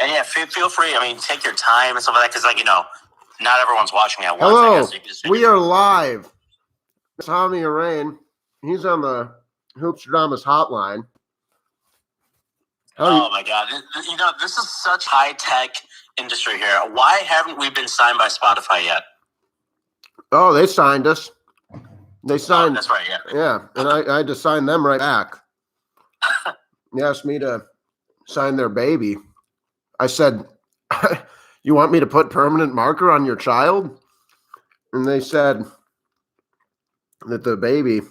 And yeah, feel free. I mean, take your time and stuff like that because, not everyone's watching at once. Hello, I guess we are live. It's Hami Arain. He's on the Hoops Dramas hotline. My God. This is such high-tech industry here. Why haven't we been signed by Spotify yet? Oh, they signed us. They signed. Oh, that's right, yeah. Yeah, and I had to sign them right back. They asked me to sign their baby. I said, you want me to put permanent marker on your child? And they said that the baby,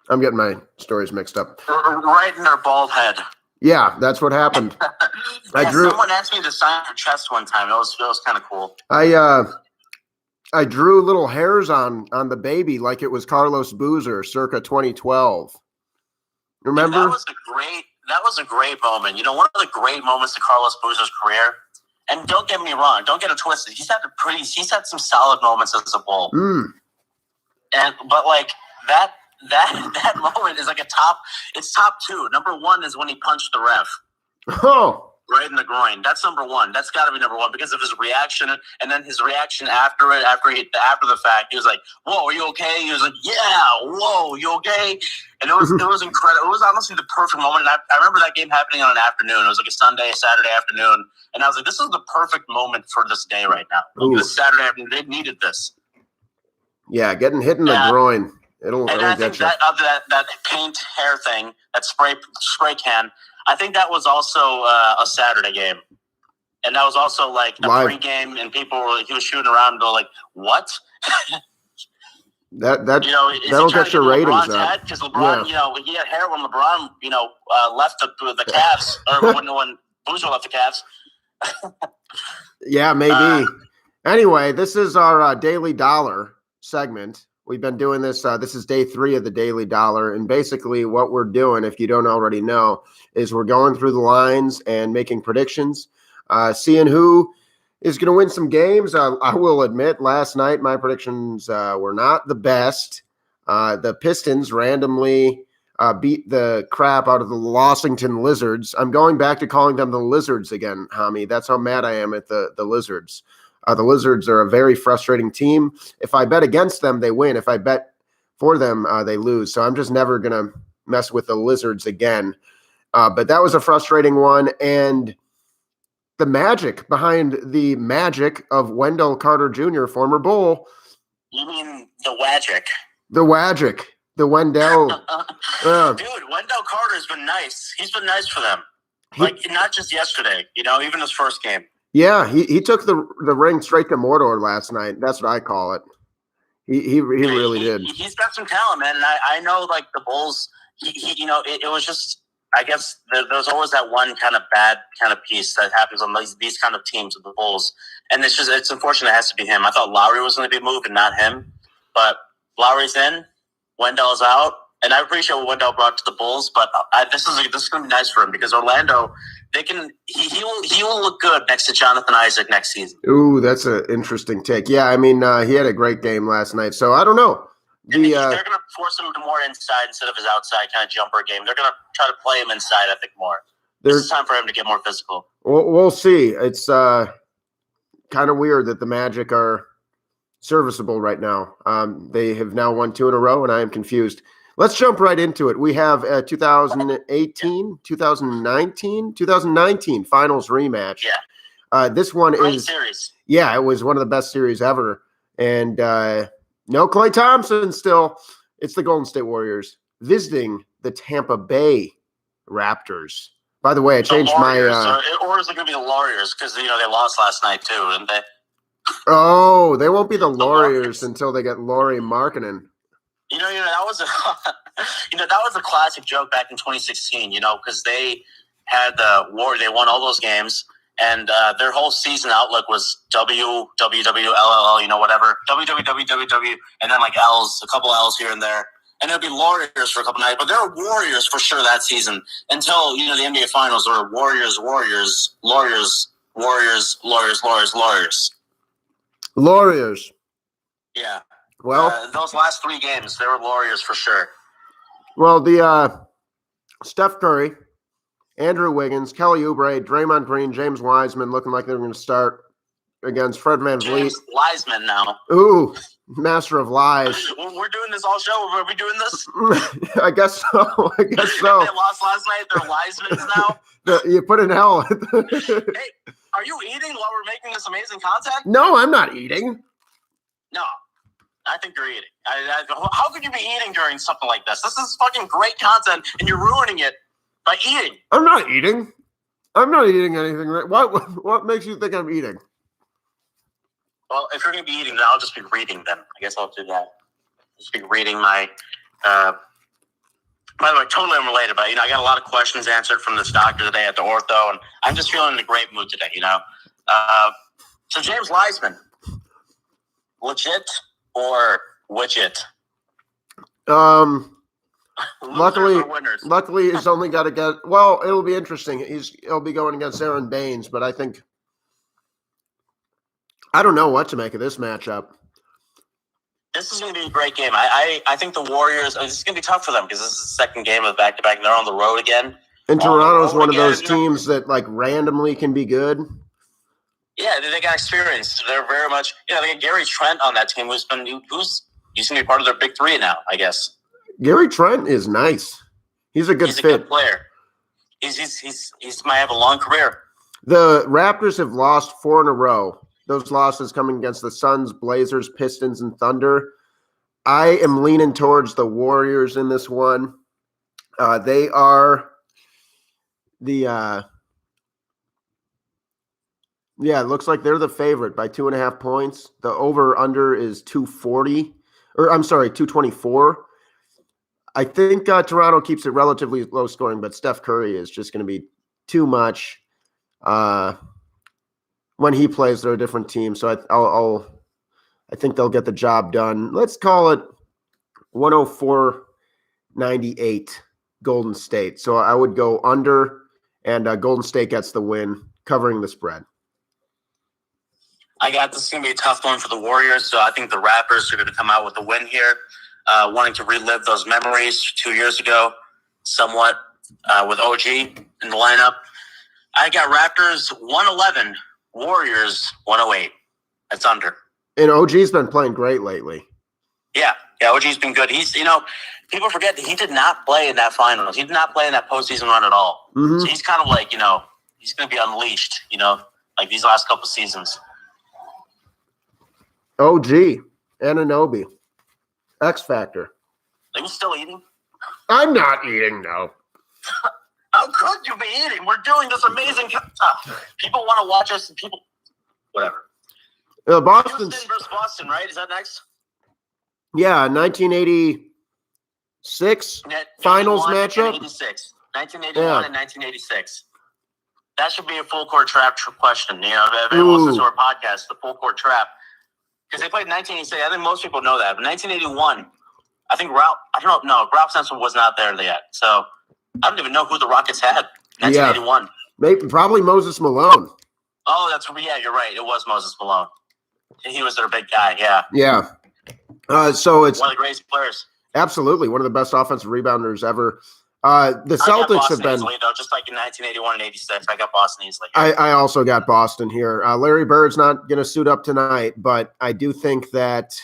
I'm getting my stories mixed up. Right in their bald head. Yeah, that's what happened. Someone asked me to sign her chest one time. It was kind of cool. I drew little hairs on the baby like it was Carlos Boozer circa 2012. Remember? That was a great moment. One of the great moments of Carlos Boozer's career. And don't get me wrong, don't get it twisted. He's had some solid moments as a Bull. But like that moment is like it's top two. Number one is when he punched the ref. Oh. Right in the groin. That's number one. That's got to be number one because of his reaction, and then his reaction after the fact. He was like, "Whoa, are you okay?" He was like, "Yeah, whoa, you okay?" And it was incredible. It was honestly the perfect moment. And I remember that game happening on an afternoon. It was like a Saturday afternoon, and I was like, "This is the perfect moment for this day right now." Like, this Saturday afternoon, they needed this. Yeah, getting hit in the groin. It'll I get think you. that paint hair thing, that spray can. I think that was also a Saturday game, and that was also like a pregame, and he was shooting around and go like, "What?" That'll get your ratings up. Because LeBron, he had hair when LeBron, left the Cavs, or when Boozer left the Cavs. Yeah, maybe. Anyway, this is our Daily Dollar segment. We've been doing this. This is day 3 of the Daily Dollar. And basically what we're doing, if you don't already know, is we're going through the lines and making predictions, seeing who is going to win some games. I will admit, last night my predictions were not the best. The Pistons randomly beat the crap out of the Lossington Lizards. I'm going back to calling them the Lizards again, Hami. That's how mad I am at the Lizards. The Lizards are a very frustrating team. If I bet against them, they win. If I bet for them, they lose. So I'm just never going to mess with the Lizards again. But that was a frustrating one. And the magic behind the magic of Wendell Carter Jr., former Bull. You mean the Wagic? The Wagic. The Wendell. Dude, Wendell Carter's been nice. He's been nice for them. Not just yesterday, even his first game. Yeah, he took the ring straight to Mordor last night. That's what I call it. He really did. He's got some talent, man. And I know, like, the Bulls, it was just, I guess there's always that one kind of bad kind of piece that happens on these kind of teams with the Bulls. And it's unfortunate it has to be him. I thought Lowry was going to be moved and not him. But Lowry's in, Wendell's out. And I appreciate what Wendell brought to the Bulls, but this is going to be nice for him because Orlando, he will look good next to Jonathan Isaac next season. Ooh, that's an interesting take. Yeah, I mean, he had a great game last night, so I don't know. They're going to force him to more inside instead of his outside kind of jumper game. They're going to try to play him inside, I think, more. It's time for him to get more physical. We'll see. It's kind of weird that the Magic are serviceable right now. They have now won 2 in a row, and I am confused. Let's jump right into it. We have 2018, 2019 finals rematch. Yeah. This one Great is series. Yeah, it was one of the best series ever. And no Klay Thompson still. It's the Golden State Warriors visiting the Tampa Bay Raptors. By the way, I changed my or is it going to be the Warriors because they lost last night too, didn't they? Oh, they won't be the Warriors until they get Lauri Markkanen. That was a classic joke back in 2016. Because they had the war, they won all those games, and their whole season outlook was WWWLLL, whatever, WWWWW, and then like L's, a couple L's here and there, and it'd be Warriors for a couple nights, but they were Warriors for sure that season until the NBA Finals were Warriors, Warriors, Warriors, Warriors, Warriors, Warriors, Warriors. Warriors. Yeah. Well, those last 3 games, they were Warriors for sure. Well, the Steph Curry Andrew Wiggins, Kelly Oubre, Draymond Green, James Wiseman looking like they're going to start against Fred VanVleet. James Wiseman now. Ooh, master of lies. We're doing this all show. Are we doing this? I guess so. I guess so. They lost last night. They're Wisemans now. You put an L. Hey, are you eating while we're making this amazing content? No, I'm not eating. No, I think you're eating. How could you be eating during something like this? This is fucking great content, and you're ruining it by eating. I'm not eating. I'm not eating anything. What makes you think I'm eating? Well, if you're going to be eating, then I'll just be reading then. I guess I'll do that. Just be reading my... by the way, totally unrelated, but, I got a lot of questions answered from this doctor today at the ortho, and I'm just feeling in a great mood today, So James Wiseman, legit or widget? Luckily, he's only got to get... Well, it'll be interesting. He'll be going against Aaron Baines, but I think... I don't know what to make of this matchup. This is going to be a great game. I think the Warriors, this is going to be tough for them because this is the second game of back-to-back, and they're on the road again. And Toronto's one of those teams that, randomly can be good. Yeah, they got experience. They're very much, they got Gary Trent on that team he's going to be part of their big three now, I guess. Gary Trent is nice. He's a good fit. He's a good player. He's might have a long career. The Raptors have lost 4 in a row. Those losses coming against the Suns, Blazers, Pistons, and Thunder. I am leaning towards the Warriors in this one. They are it looks like they're the favorite by 2.5 points. The over-under is 224. I think Toronto keeps it relatively low scoring, but Steph Curry is just going to be too much. When he plays, they're a different team, so I think they'll get the job done. Let's call it 104-98 Golden State. So I would go under, and Golden State gets the win, covering the spread. I got this is going to be a tough one for the Warriors, so I think the Raptors are going to come out with a win here, wanting to relive those memories 2 years ago, somewhat with OG in the lineup. I got Raptors 111. Warriors 108. That's under. And OG's been playing great lately. Yeah, OG's been good. He's, people forget that he did not play in that finals. He did not play in that postseason run at all. Mm-hmm. So he's kind of like, he's going to be unleashed, like these last couple seasons. OG, Anunoby, X Factor. Are you still eating? I'm not eating, no. How could you be eating? We're doing this amazing people want to watch us. And whatever. Boston versus Boston, right? Is that next? Yeah, 1986 finals matchup. 1981 and 1986. That should be a full court trap question. If anyone listens to our podcast, the full court trap, because they played in 1986. I think most people know that, but 1981. I think Ralph Sampson was not there yet, so. I don't even know who the Rockets had. 1981. Yeah, probably Moses Malone. Oh, you're right. It was Moses Malone. He was their big guy, yeah. Yeah. So it's one of the greatest players. Absolutely. One of the best offensive rebounders ever. The Celtics have been easily, though, just like in 1981 and 86. I got Boston easily. I also got Boston here. Larry Bird's not going to suit up tonight, but I do think that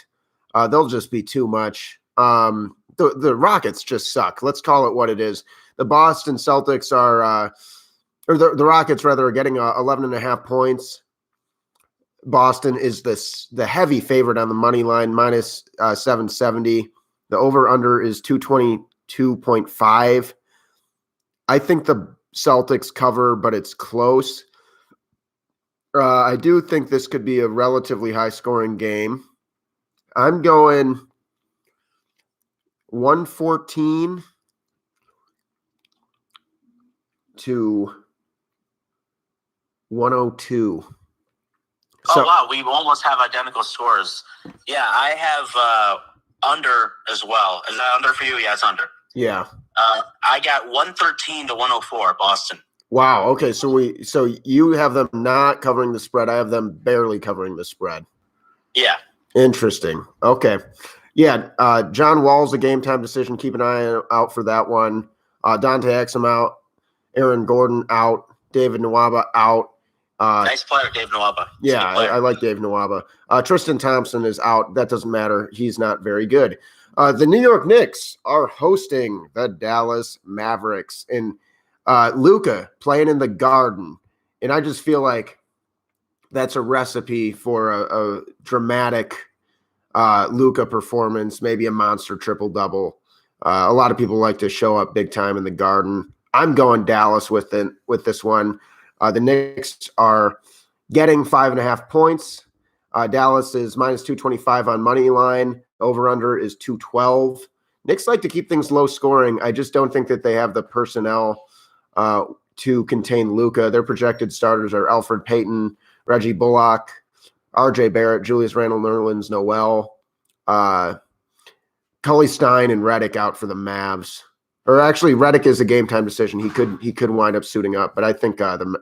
they'll just be too much. The Rockets just suck. Let's call it what it is. The Boston Celtics are, or the Rockets rather, are getting 11.5 points. Boston is the heavy favorite on the money line, minus 770. The over-under is 222.5. I think the Celtics cover, but it's close. I do think this could be a relatively high-scoring game. I'm going 114 to 102. Oh, wow. We almost have identical scores. Yeah, I have under as well. Is that under for you? Yeah, it's under. Yeah. I got 113 to 104, Boston. Wow. Okay, so you have them not covering the spread. I have them barely covering the spread. Yeah. Interesting. Okay. Yeah, John Wall's a game time decision. Keep an eye out for that one. Dante Exum out. Aaron Gordon out. David Nwaba out. Nice player, Dave Nwaba. Yeah, I like Dave Nwaba. Tristan Thompson is out. That doesn't matter. He's not very good. The New York Knicks are hosting the Dallas Mavericks. And Luka playing in the Garden. And I just feel like that's a recipe for a dramatic Luka performance, maybe a monster triple-double. A lot of people like to show up big time in the Garden. I'm going Dallas with this one. The Knicks are getting 5.5 points. Dallas is minus 225 on money line. Over-under is 212. Knicks like to keep things low scoring. I just don't think that they have the personnel to contain Luka. Their projected starters are Alfred Payton, Reggie Bullock, RJ Barrett, Julius Randle, Nerlens Noel, Cully Stein, and Redick out for the Mavs. Or actually, Redick is a game time decision. He could wind up suiting up, but I think the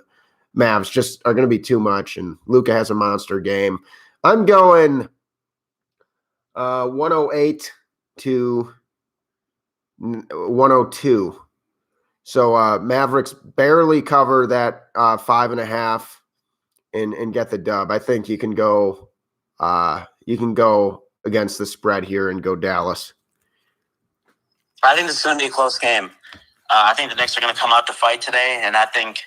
Mavs just are going to be too much, and Luka has a monster game. I'm going 108 to 102. So Mavericks barely cover that 5.5 and get the dub. I think you can go against the spread here and go Dallas. I think this is going to be a close game. I think the Knicks are going to come out to fight today, and I think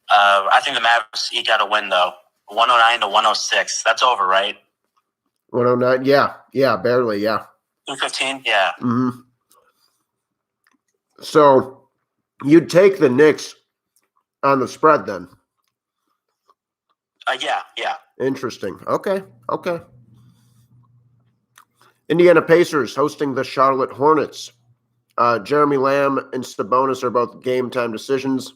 the Mavericks eke out a win though. 109 to 106. That's over, right? 109. Yeah, barely. Yeah. 215. Yeah. Mm-hmm. So you'd take the Knicks on the spread then? Yeah. Interesting. Okay. Indiana Pacers hosting the Charlotte Hornets. Jeremy Lamb and Sabonis are both game time decisions.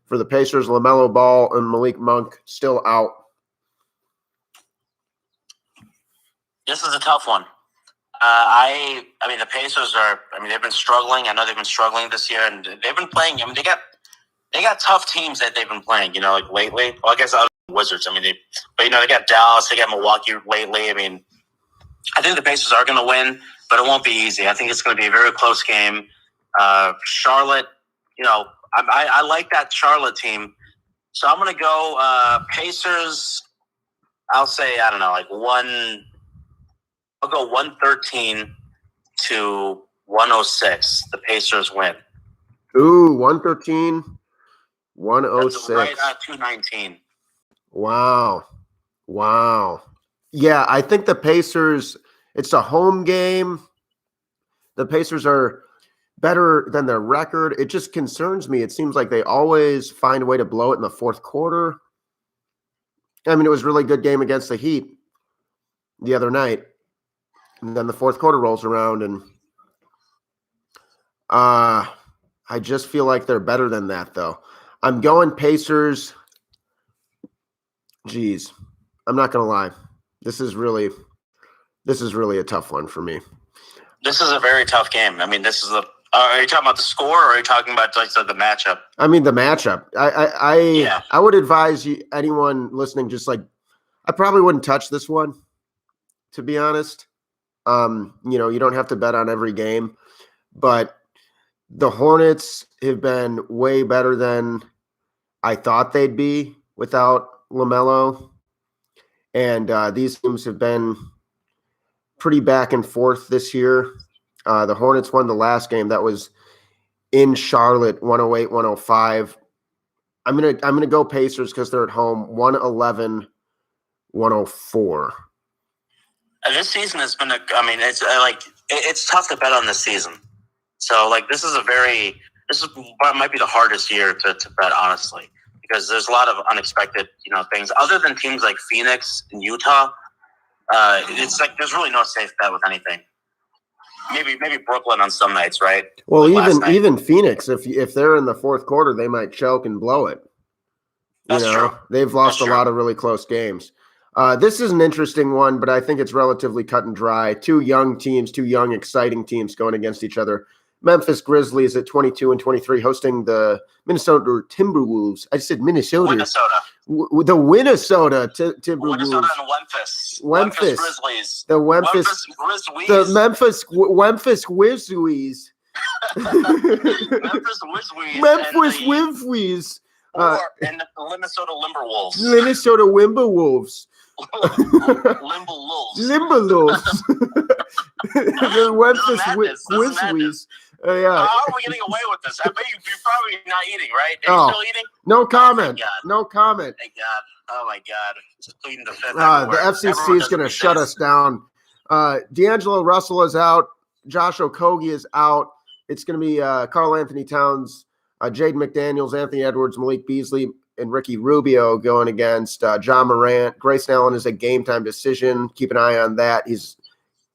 For the Pacers, LaMelo Ball and Malik Monk still out. This is a tough one. I mean, the Pacers are. I mean, they've been struggling. I know they've been struggling this year, and they've been playing. I mean, they got tough teams that they've been playing. Like lately. Well, I guess other than Wizards. I mean, they got Dallas. They got Milwaukee lately. I mean, I think the Pacers are going to win, but it won't be easy. I think it's going to be a very close game. Charlotte. I like that Charlotte team, so I'm going to go Pacers. I'll say I don't know, like one. I'll go 113 to 106. The Pacers win. Ooh, 113, 106. That's right at 219. Wow. Yeah, I think the Pacers, it's a home game. The Pacers are better than their record. It just concerns me. It seems like they always find a way to blow it in the fourth quarter. I mean, it was a really good game against the Heat the other night. And then the fourth quarter rolls around, and I just feel like they're better than that, though. I'm going Pacers. Geez, I'm not going to lie. This is really a tough one for me. This is a very tough game. I mean, are you talking about the score, or are you talking about like the matchup? I mean, the matchup. I would advise anyone listening, just like, I probably wouldn't touch this one, to be honest. You don't have to bet on every game, but the Hornets have been way better than I thought they'd be without LaMelo. And these teams have been pretty back and forth this year. The Hornets won the last game. That was in Charlotte, 108-105. I'm gonna go Pacers because they're at home, 111-104. This season has been it's tough to bet on this season. So this might be the hardest year to bet, honestly, because there's a lot of unexpected things. Other than teams like Phoenix and Utah, it's like there's really no safe bet with anything. Maybe Brooklyn on some nights, right? Well, even Phoenix, if they're in the fourth quarter, they might choke and blow it. That's true. They've lost a lot of really close games. This is an interesting one, but I think it's relatively cut and dry. Two young, exciting teams going against each other. Memphis Grizzlies at 22-23, hosting the Minnesota Timberwolves. I said Minnesota. The Minnesota Timberwolves. Minnesota and Memphis Grizzlies. The Memphis Grizzlies Memphis Wizzwees. Memphis Wizzwees. And the Minnesota Limberwolves. Minnesota Wimberwolves. Limberwolves. Limberwolves. The Memphis Wizzwees. Yeah. How are we getting away with this? I bet you're probably not eating, right? Are you still eating? No comment. Oh, no comment. Thank God. Oh, my God. Just pleading the fifth. The FCC is going to shut us down. D'Angelo Russell is out. Josh Okogie is out. It's going to be Karl Anthony Towns, Jaden McDaniels, Anthony Edwards, Malik Beasley, and Ricky Rubio going against John Morant. Grayson Allen is a game-time decision. Keep an eye on that. He's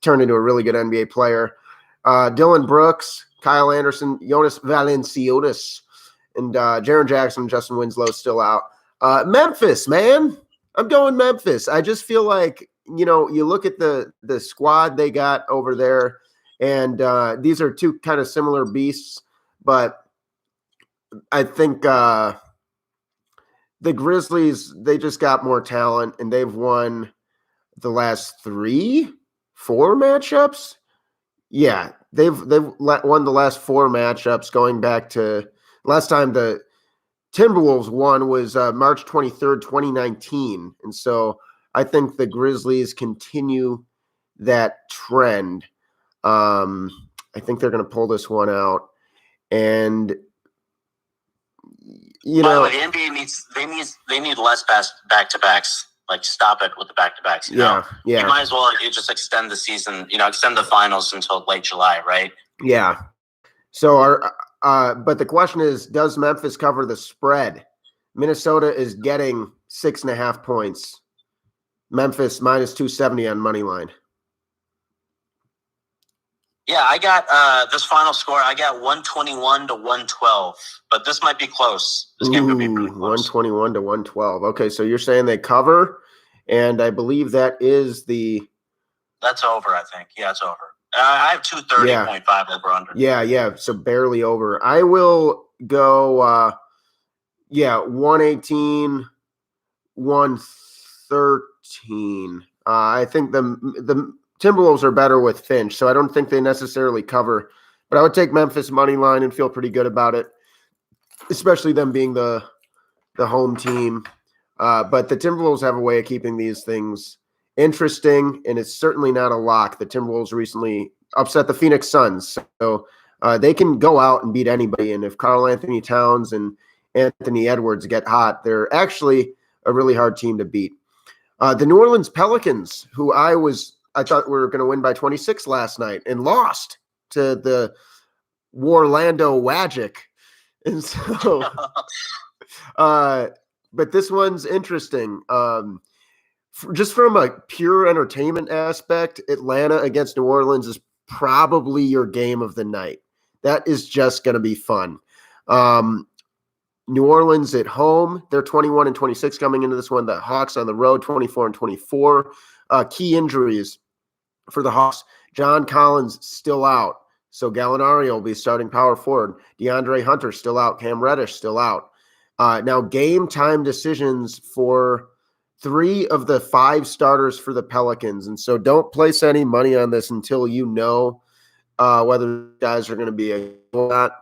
turned into a really good NBA player. Dylan Brooks, Kyle Anderson, Jonas Valanciunas, and Jaren Jackson and Justin Winslow still out. Memphis, man. I'm going Memphis. I just feel like, you look at the squad they got over there, and these are two kind of similar beasts, but I think the Grizzlies, they just got more talent, and they've won the last 3-4 matchups. Yeah, they've won the last 4 matchups going back to last time the Timberwolves won was March 23rd, 2019. And so I think the Grizzlies continue that trend. I think they're going to pull this one out. And, By the way, the NBA they need less back-to-backs. Like, stop it with the back-to-backs. Yeah. You might as well just extend the season, extend the finals until late July, right? Yeah. So but the question is, does Memphis cover the spread? Minnesota is getting 6.5 points. Memphis minus 270 on money line. Yeah, I got this final score. I got 121-112, but this might be close. This game could be pretty close. 121-112. Okay, so you're saying they cover, and I believe that is That's over, I think. Yeah, it's over. I have 230.5 over under. Yeah. So barely over. I will go, 118, 113. I think the Timberwolves are better with Finch, so I don't think they necessarily cover. But I would take Memphis money line and feel pretty good about it, especially them being the home team. But the Timberwolves have a way of keeping these things interesting, and it's certainly not a lock. The Timberwolves recently upset the Phoenix Suns, so they can go out and beat anybody. And if Karl Anthony Towns and Anthony Edwards get hot, they're actually a really hard team to beat. The New Orleans Pelicans, who I thought were going to win by 26 last night and lost to the Orlando Magic. And so, but this one's interesting. Just from a pure entertainment aspect, Atlanta against New Orleans is probably your game of the night. That is just going to be fun. New Orleans at home, they're 21-26 coming into this one. The Hawks on the road, 24-24. Key injuries for the Hawks. John Collins still out, so Gallinari will be starting power forward. DeAndre Hunter still out. Cam Reddish still out. Now game time decisions for 3 of the 5 starters for the Pelicans, and so don't place any money on this until you know whether guys are going to be a or not.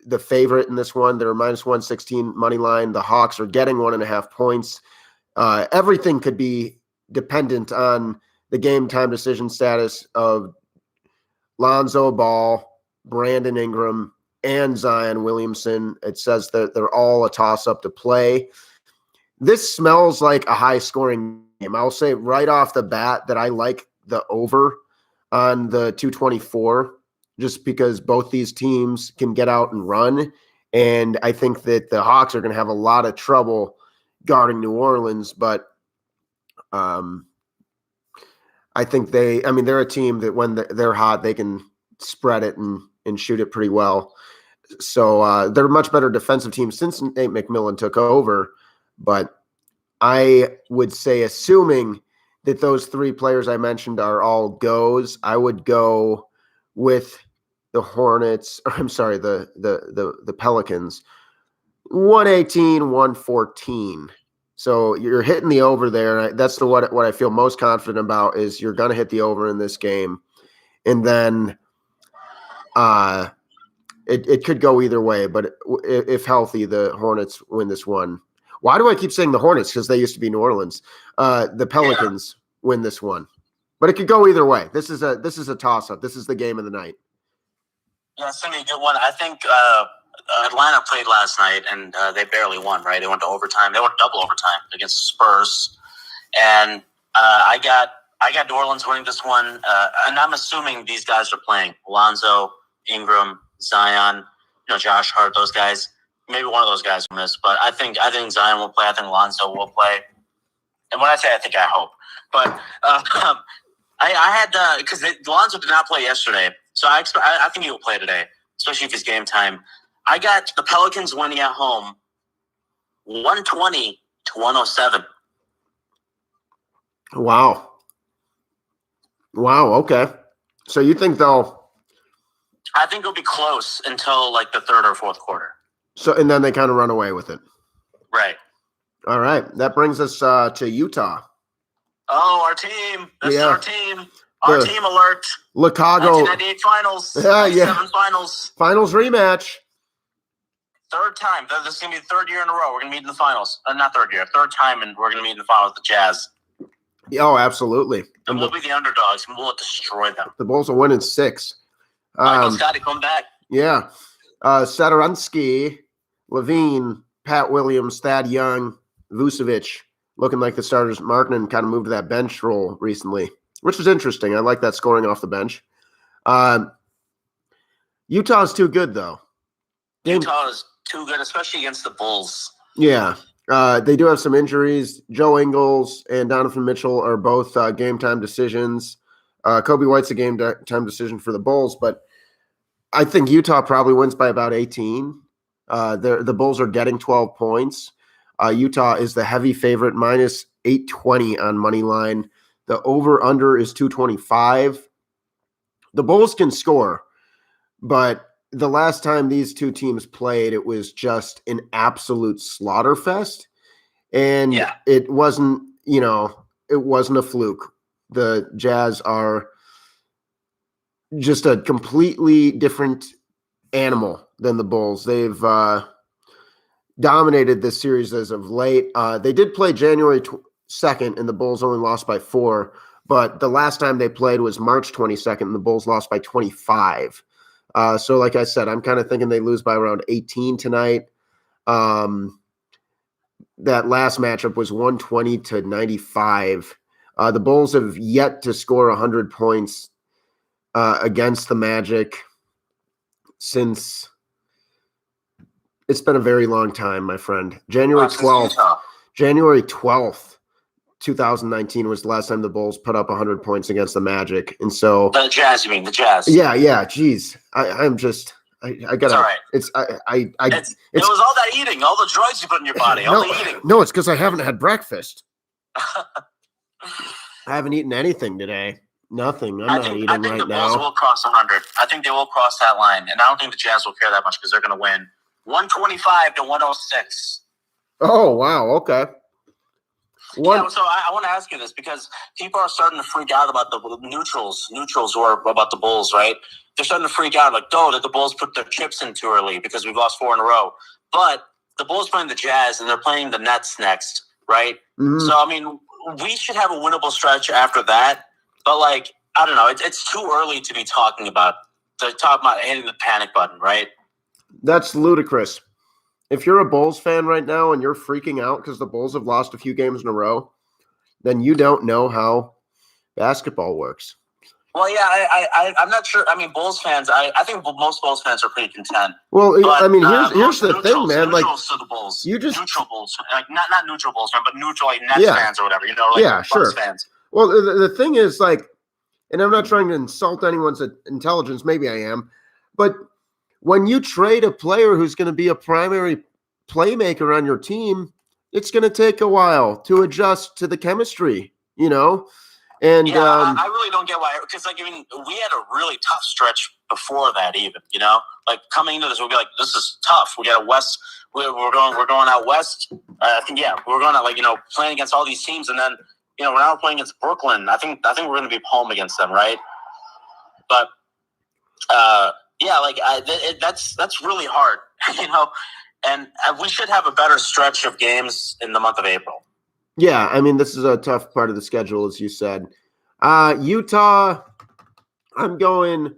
The favorite in this one, they're minus 116 money line. The Hawks are getting 1.5 points. Everything could be dependent on the game time decision status of Lonzo Ball, Brandon Ingram, and Zion Williamson. It says that they're all a toss-up to play. This smells like a high-scoring game. I'll say right off the bat that I like the over on the 224, just because both these teams can get out and run. And I think that the Hawks are going to have a lot of trouble guarding New Orleans, but I think they're a team that when they're hot, they can spread it and shoot it pretty well. So they're a much better defensive team since Nate McMillan took over. But I would say, assuming that those 3 players I mentioned are all goes, I would go with the Hornets, or I'm sorry, the Pelicans, 118, 114. So you're hitting the over there. That's what I feel most confident about is you're going to hit the over in this game. and then it could go either way. But if healthy, the Hornets win this one. Why do I keep saying the Hornets? Because they used to be New Orleans. The Pelicans win this one, but it could go either way. This is a toss up. This is the game of the night. Yeah, it's gonna be a good one. I think Atlanta played last night and they barely won. Right, they went to overtime. They went double overtime against the Spurs, and I got New Orleans winning this one. And I'm assuming these guys are playing: Alonzo, Ingram, Zion, Josh Hart. Those guys. Maybe one of those guys will miss, but I think Zion will play. I think Alonzo will play. And when I say I think, I hope. But I had because Alonzo did not play yesterday, so I think he will play today, especially if it's game time. I got the Pelicans winning at home, 120-107. Wow. Okay. So you think they'll? I think it'll be close until like the third or fourth quarter. So, and then they kind of run away with it. Right. All right. That brings us to Utah. Oh, our team. This is our team. Our team alert. Chicago. 1998 finals. 7 finals. Finals rematch. Third time. This is going to be the third year in a row. We're going to meet in the finals. Not third year. Third time, and we're going to meet in the finals with the Jazz. Oh, absolutely. And we'll be the underdogs, and we'll destroy them. The Bulls will win in 6. Michael Scotty, come back. Yeah. Satoransky, Levine, Pat Williams, Thad Young, Vucevic, looking like the starters. Markkanen kind of moved to that bench role recently, which was interesting. I like that scoring off the bench. Utah's too good, though. Utah is too good, especially against the Bulls. Yeah. They do have some injuries. Joe Ingles and Donovan Mitchell are both game time decisions. Kobe White's a game time decision for the Bulls, but I think Utah probably wins by about 18. The Bulls are getting 12 points. Utah is the heavy favorite, minus 820 on money line. The over-under is 225. The Bulls can score, but the last time these two teams played, it was just an absolute slaughter fest. And it wasn't, it wasn't a fluke. The Jazz are just a completely different animal than the Bulls. They've dominated this series as of late. They did play January 2nd, and the Bulls only lost by 4. But the last time they played was March 22nd, and the Bulls lost by 25. So like I said, I'm kind of thinking they lose by around 18 tonight. That last matchup was 120-95. The Bulls have yet to score 100 points against the Magic since it's been a very long time, my friend. January 12th, 2019 was the last time the Bulls put up 100 points against the Magic. And so the Jazz, you mean the Jazz? Yeah. Geez, I'm just, I gotta, it's all right. It was all that eating, all the drugs you put in your body, all the eating. No, it's because I haven't had breakfast. I haven't eaten anything today. Nothing. I think the Bulls will cross 100. I think they will cross that line, and I don't think the Jazz will care that much because they're going to win 125-106. Oh wow! Okay. So I want to ask you this because people are starting to freak out about the neutrals who are about the Bulls, right? They're starting to freak out, like, did the Bulls put their chips in too early because we've lost 4 in a row? But the Bulls playing the Jazz and they're playing the Nets next, right? Mm-hmm. So I mean, we should have a winnable stretch after that. But like, I don't know, it's too early to be talking about hitting the panic button, right? That's ludicrous. If you're a Bulls fan right now and you're freaking out because the Bulls have lost a few games in a row, then you don't know how basketball works. Well, yeah, I'm not sure. I mean, Bulls fans, I think most Bulls fans are pretty content. Well, but, I mean, here's the thing, man. Neutrals to the Bulls. Neutral Bulls, like not neutral Bulls fans, but neutral like Nets fans or whatever. Bucks fans. Well, the thing is, like, and I'm not trying to insult anyone's intelligence. Maybe I am, but when you trade a player who's going to be a primary playmaker on your team, it's going to take a while to adjust to the chemistry, And I really don't get why, because like, I mean, we had a really tough stretch before that, even, like coming into this, we'll be like, this is tough. We got a West. We're going out west. I think we're going out playing against all these teams, and then we're now playing against Brooklyn. I think we're going to be home against them, right? but that's really hard, And we should have a better stretch of games in the month of April. Yeah, I mean, this is a tough part of the schedule, as you said. Utah, I'm going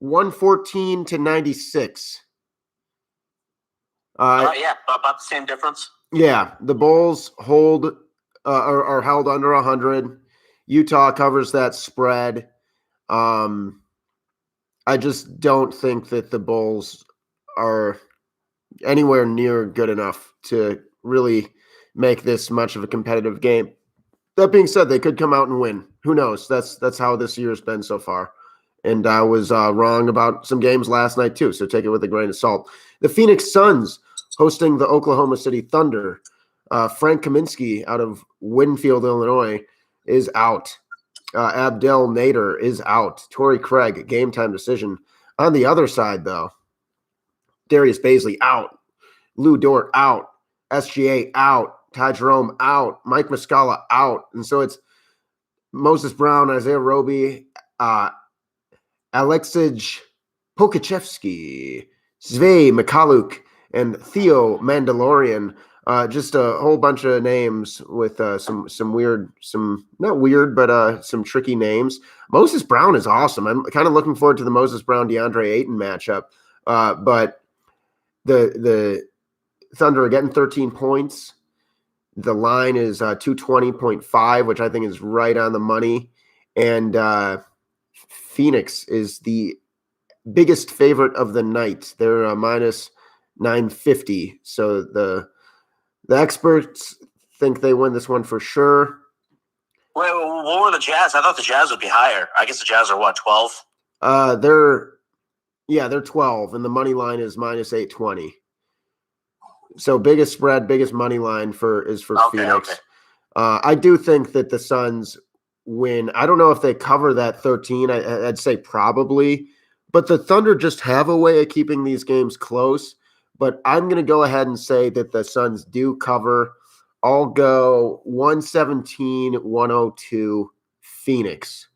114-96. Yeah, about the same difference. Yeah, the Bulls are held under 100. Utah covers that spread. I just don't think that the Bulls are anywhere near good enough to really make this much of a competitive game. That being said, they could come out and win. Who knows? That's how this year's been so far. And I was wrong about some games last night too, so take it with a grain of salt. The Phoenix Suns hosting the Oklahoma City Thunder. Frank Kaminsky out of Winfield, Illinois, is out. Abdel Nader is out. Torrey Craig, game time decision. On the other side, though, Darius Baisley out. Lou Dort out. SGA out. Ty Jerome out. Mike Muscala out. And so it's Moses Brown, Isaiah Roby, Aleksej Pokachevsky, Zvej Mikaluk, and Theo Mandalorian. Just a whole bunch of names with some not weird, but some tricky names. Moses Brown is awesome. I'm kind of looking forward to the Moses Brown DeAndre Ayton matchup. But the Thunder are getting 13 points. The line is 220.5, which I think is right on the money. And Phoenix is the biggest favorite of the night. They're minus 950. So the experts think they win this one for sure. Wait, what were the Jazz? I thought the Jazz would be higher. I guess the Jazz are what, 12? They're 12, and the money line is minus 820. So biggest spread, biggest money line is for Phoenix. Okay. I do think that the Suns win. I don't know if they cover that 13. I'd say probably, but the Thunder just have a way of keeping these games close. But I'm going to go ahead and say that the Suns do cover. I'll go 117-102 Phoenix.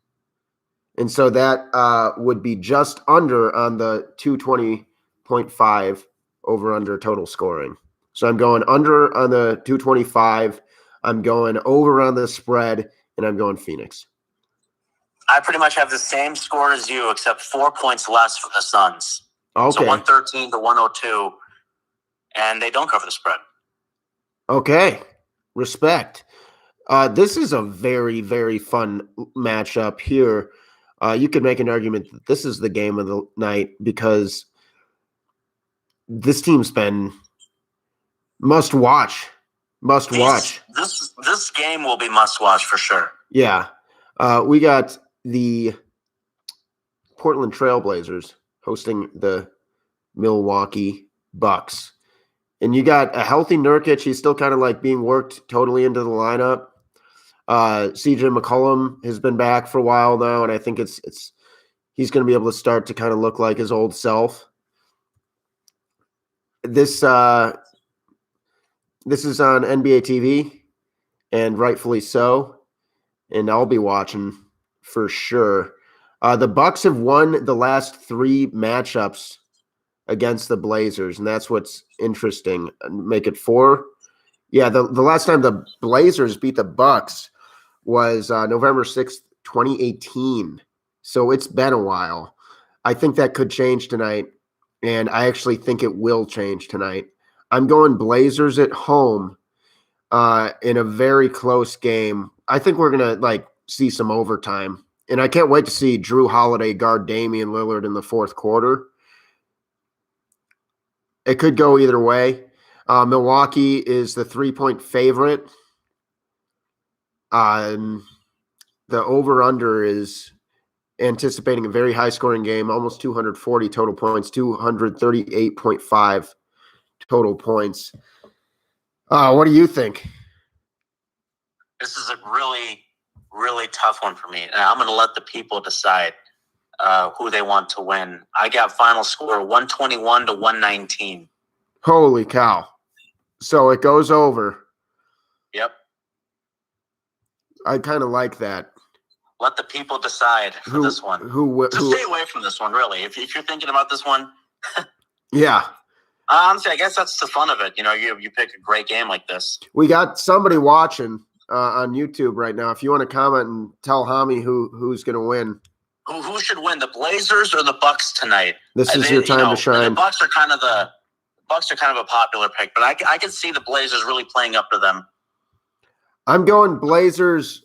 And so that would be just under on the 220.5 over-under total scoring. So I'm going under on the 225. I'm going over on the spread, and I'm going Phoenix. I pretty much have the same score as you, except 4 points less for the Suns. Okay. So 113-102, and they don't cover the spread. Okay. Respect. This is a very, very fun matchup here. You could make an argument that this is the game of the night because this team's been must watch. This game will be must watch for sure. Yeah. We got the Portland Trailblazers hosting the Milwaukee Bucks. And you got a healthy Nurkic. He's still kind of like being worked totally into the lineup. CJ McCollum has been back for a while now, and I think he's going to be able to start to kind of look like his old self. This is on NBA TV, and rightfully so, and I'll be watching for sure. The Bucks have won the last 3 matchups against the Blazers, and that's what's interesting. Make it 4. Yeah, the last time the Blazers beat the Bucks was November 6th, 2018. So it's been a while. I think that could change tonight, and I actually think it will change tonight. I'm going Blazers at home in a very close game. I think we're going to see some overtime, and I can't wait to see Drew Holiday guard Damian Lillard in the fourth quarter. It could go either way. Milwaukee is the 3-point favorite. The over-under is anticipating a very high-scoring game, almost 240 total points, 238.5 total points. What do you think? This is a really, really tough one for me, and I'm going to let the people decide who they want to win. I got final score 121-119. Holy cow. So it goes over. Yep. I kind of like that. Let the people decide for this one. So stay away from this one, really. If you're thinking about this one. Yeah. Honestly, I guess that's the fun of it. You pick a great game like this. We got somebody watching on YouTube right now. If you want to comment and tell Hami who's going to win. Who should win, the Blazers or the Bucks tonight? This is your time to shine. The Bucks are kind of a popular pick, but I can see the Blazers really playing up to them. I'm going Blazers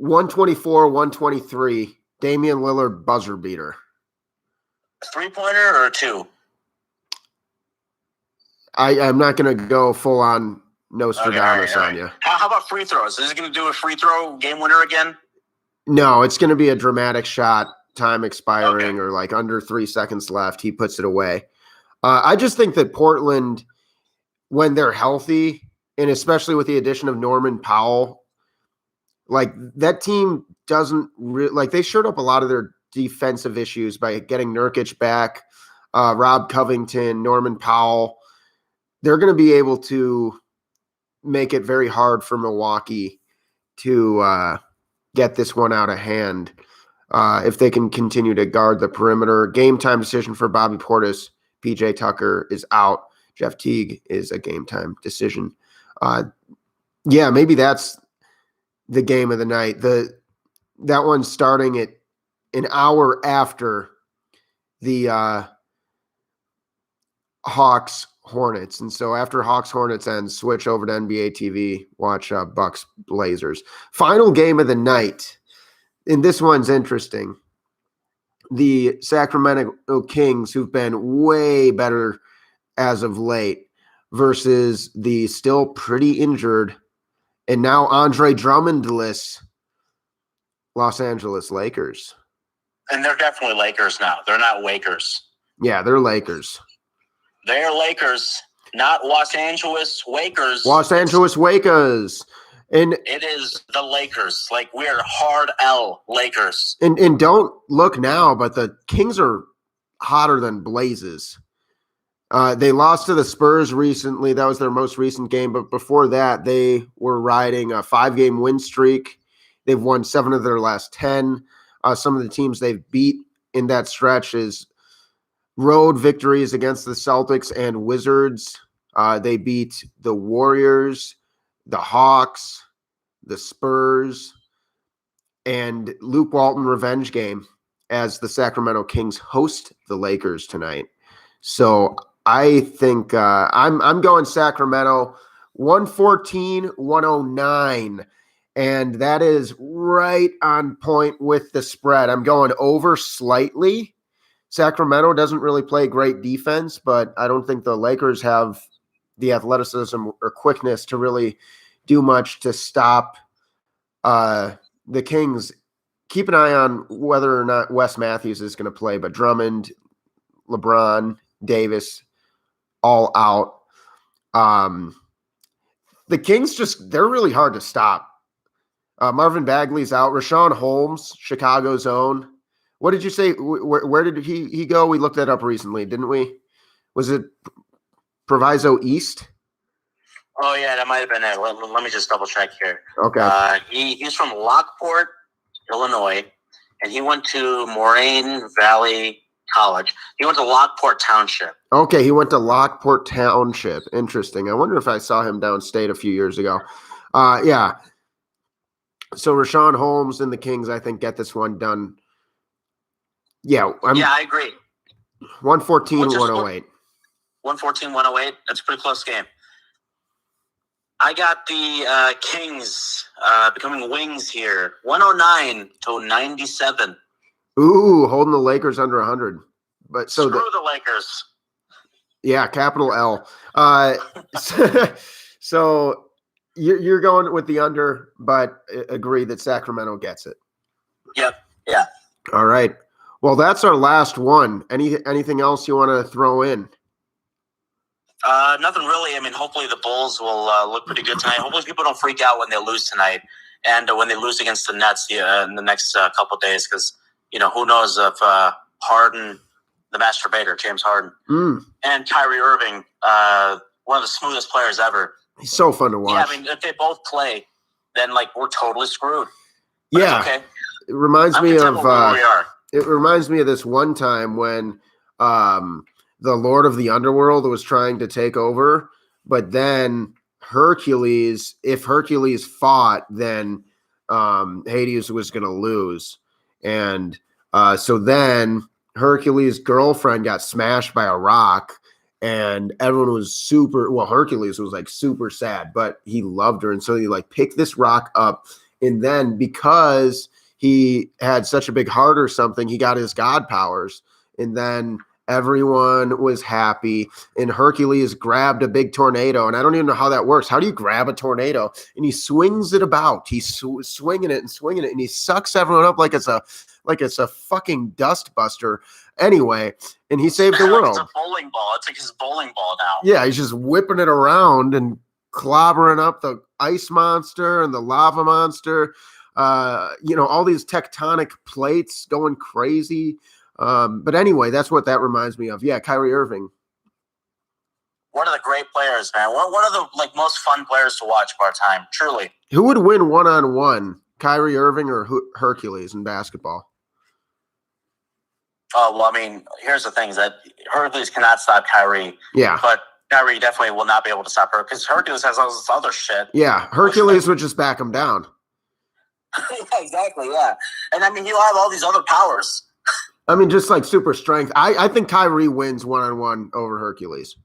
124-123. Damian Lillard buzzer beater. A 3-pointer or a 2? I'm not going to go full on Nostradamus on you. How about free throws? Is it going to do a free throw game winner again? No, it's going to be a dramatic shot, time expiring, or like under 3 seconds left. He puts it away. I just think that Portland, when they're healthy, and especially with the addition of Norman Powell, like that team doesn't they showed up a lot of their defensive issues by getting Nurkic back, Rob Covington, Norman Powell. They're going to be able to make it very hard for Milwaukee to get this one out of hand if they can continue to guard the perimeter. Game time decision for Bobby Portis. PJ Tucker is out. Jeff Teague is a game time decision. Maybe that's the game of the night. That one's starting at an hour after the Hawks Hornets. And so after Hawks Hornets ends, switch over to NBA TV, watch Bucks Blazers. Final game of the night. And this one's interesting. The Sacramento Kings, who've been way better as of late, versus the still pretty injured and now Andre Drummondless Los Angeles Lakers. And they're definitely Lakers now. They're not Wakers. Yeah, they're Lakers. They're Lakers, not Los Angeles Wakers. Los Angeles Wakers. And it is the Lakers. Like, we're hard L Lakers. And don't look now, but the Kings are hotter than blazes. They lost to the Spurs recently. That was their most recent game. But before that, they were riding a 5-game win streak. They've won 7 of their last 10. Some of the teams they've beat in that stretch is road victories against the Celtics and Wizards. They beat the Warriors, the Hawks, the Spurs, and Luke Walton revenge game as the Sacramento Kings host the Lakers tonight. So I think I'm going Sacramento 114-109, and that is right on point with the spread. I'm going over slightly. Sacramento doesn't really play great defense, but I don't think the Lakers have the athleticism or quickness to really do much to stop the Kings. Keep an eye on whether or not Wes Matthews is going to play, but Drummond, LeBron, Davis, all out. The Kings they're really hard to stop. Marvin Bagley's out. Rashawn Holmes, Chicago's own. What did you say? Where did he go? We looked that up recently, didn't we? Was it Proviso East? Oh, yeah, that might have been it. Let me just double check here. Okay. He's from Lockport, Illinois, and he went to Moraine Valley College. He went to Lockport Township. Okay, he went to Lockport Township. Interesting. I wonder if I saw him downstate a few years ago. Yeah. So Rashawn Holmes and the Kings, I think, get this one done. Yeah, I agree. 114-108. 114-108. That's a pretty close game. I got the Kings becoming wings here. 109-97. Ooh, holding the Lakers under 100. But so screw the Lakers. Yeah, capital L. So you're going with the under, but agree that Sacramento gets it. Yep. Yeah. All right. Well, that's our last one. Anything else you want to throw in? Nothing really. I mean, hopefully the Bulls will look pretty good tonight. Hopefully people don't freak out when they lose tonight and when they lose against the Nets in the next couple of days, because, who knows if Harden, the masturbator, James Harden, and Kyrie Irving, one of the smoothest players ever. He's so fun to watch. Yeah, I mean, if they both play, then, we're totally screwed. But yeah. it's okay. It reminds I'm me content of with where we are. it reminds me of this one time when the Lord of the Underworld was trying to take over, but then Hercules, if Hercules fought, then Hades was going to lose. And so then Hercules' girlfriend got smashed by a rock, and everyone was Hercules was like super sad, but he loved her. And so he like picked this rock up. And then because he had such a big heart or something, he got his god powers. And then everyone was happy, and Hercules grabbed a big tornado, and I don't even know how that works. How do you grab a tornado? And he swings it about. He's swinging it, and he sucks everyone up like it's a fucking dust buster. Anyway, and he saved the world. It's a bowling ball. It's like his bowling ball now. Yeah, he's just whipping it around and clobbering up the ice monster and the lava monster. All these tectonic plates going crazy. But anyway, that's what that reminds me of. Yeah, Kyrie Irving. One of the great players, man. One of the most fun players to watch of our time, truly. Who would win one-on-one, Kyrie Irving or Hercules in basketball? Oh, well, I mean, here's the thing is that Hercules cannot stop Kyrie. Yeah. But Kyrie definitely will not be able to stop her because Hercules has all this other shit. Yeah, Hercules would just back him down. Yeah, exactly, yeah. And I mean, he'll have all these other powers. I mean, just like super strength. I think Kyrie wins one-on-one over Hercules.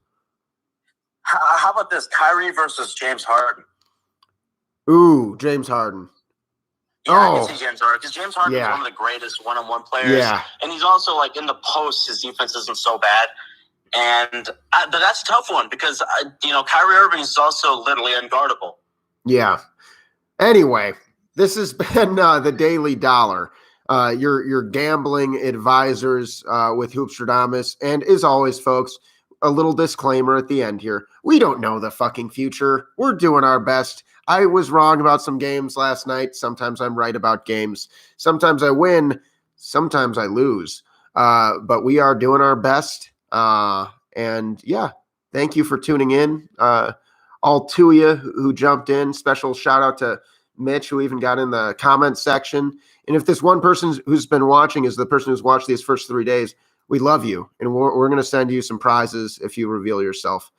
How about this? Kyrie versus James Harden. Ooh, James Harden. Yeah, I can see James Harden because James Harden is Yeah. one of the greatest one-on-one players. Yeah. And he's also like in the post, his defense isn't so bad. But that's a tough one because Kyrie Irving is also literally unguardable. Yeah. Anyway, this has been the Daily Dollar. Your gambling advisors with Hoopstradamus. And as always, folks, a little disclaimer at the end here. We don't know the fucking future. We're doing our best. I was wrong about some games last night. Sometimes I'm right about games. Sometimes I win. Sometimes I lose. But we are doing our best. And yeah, thank you for tuning in. All two of you who jumped in. Special shout out to Mitch, who even got in the comment section. And if this one person who's been watching is the person who's watched these first 3 days, we love you. And we're going to send you some prizes if you reveal yourself.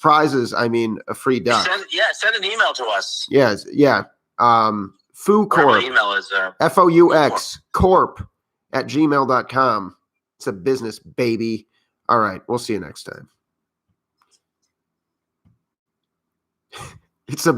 Prizes, I mean, a free duck. Send an email to us. Yes, yeah. Foo Corp. Email is FOUX Corp at gmail.com. It's a business, baby. All right. We'll see you next time. It's a